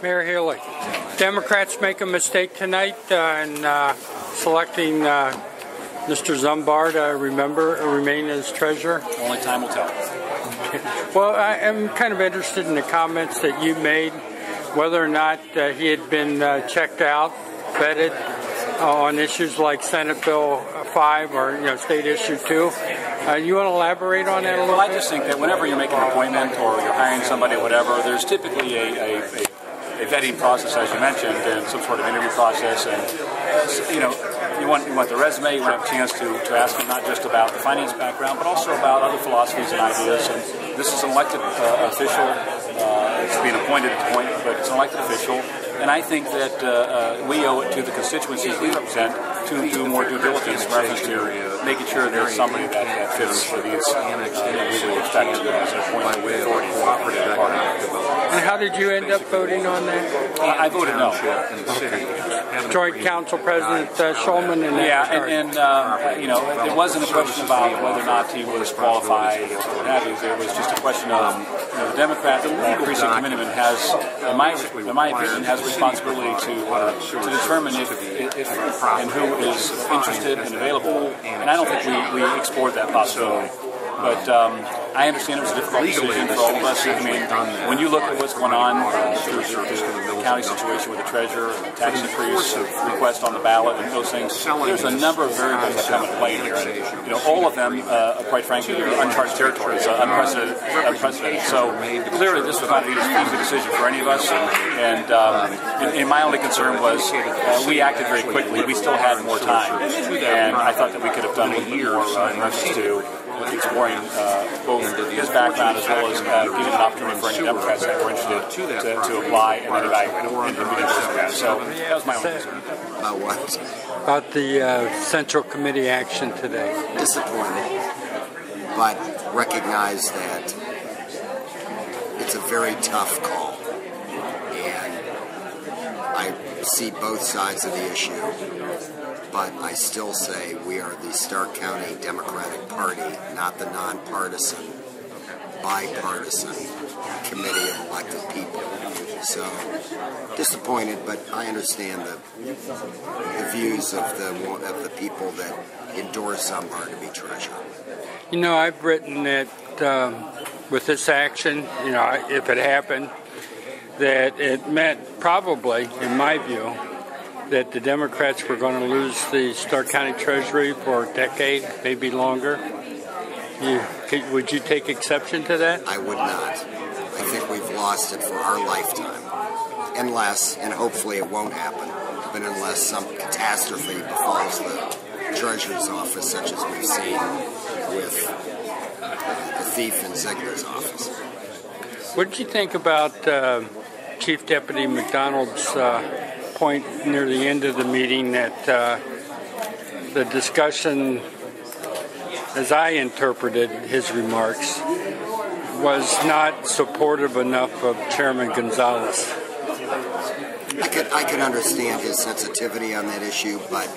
Mayor Healy, Democrats make a mistake tonight in selecting Mr. Zumbar to remain as treasurer? Only time will tell. Well, I am kind of interested in the comments that you made, whether or not he had been checked out, vetted on issues like Senate Bill 5 or State Issue 2. You want to elaborate on that a little bit? Well, I just think that whenever you're making an appointment or you're hiring somebody or whatever, there's typically a vetting process, as you mentioned, and some sort of interview process. And you want the resume. You want to have a chance to ask him not just about the finance background, but also about other philosophies and ideas. And this is an elected official. It's being appointed at the point, but it's an elected official. And I think that we owe it to the constituencies we represent to do more due diligence in reference to making sure there's somebody that fits for these we expect as an appointed authority. And how did you end up voting on that? I voted no. Okay. Joint Council President Schulman and it wasn't a question about whether or not he was qualified or what have you. There was just a question of the Democrat, the precinct committeeman has, in my opinion, has a responsibility to determine if and who is interested and available. And I don't think we explored that possibility. But I understand it was a difficult decision for all of us. I mean, when you look at what's going on through the county situation with the treasurer and the tax increase request on the ballot and those things, there's a number of variables that come into play here. And, all of them, quite frankly, are uncharted territory. It's unprecedented. So clearly, this was not an easy decision for any of us. And my only concern was we acted very quickly. We still had more time, and I thought that we could have done a little bit more in reference to exploring both his background as well as giving an opportunity for any Democrats that were interested to apply and then evaluate him. So that was my only concern. About what? About the Central Committee action today. Disappointed, but recognize that it's a very tough call. And I see both sides of the issue. But I still say we are the Stark County Democratic Party, not the nonpartisan, bipartisan committee of elected people. So, disappointed, but I understand the views of the people that endorse Zumbar to be treasurer. I've written that with this action, if it happened, that it meant probably, in my view, that the Democrats were going to lose the Stark County Treasury for a decade, maybe longer. Would you take exception to that? I would not. I think we've lost it for our lifetime. Unless, and hopefully it won't happen, but unless some catastrophe befalls the Treasurer's office, such as we've seen with the thief in Ziegler's office. What did you think about Chief Deputy McDonald's point near the end of the meeting that the discussion, as I interpreted his remarks, was not supportive enough of Chairman Gonzalez? I could understand his sensitivity on that issue, but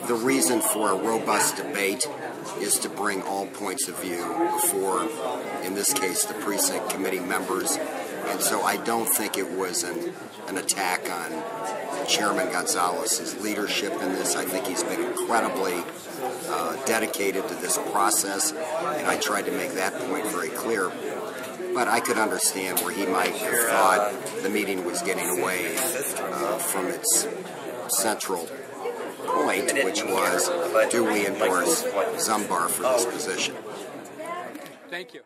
the reason for a robust debate is to bring all points of view before, in this case, the precinct committee members. And so I don't think it was an attack on Chairman Gonzalez's leadership in this. I think he's been incredibly dedicated to this process, and I tried to make that point very clear. But I could understand where he might have thought the meeting was getting away from its central point, which was, do we endorse Zumbar for this position? Thank you.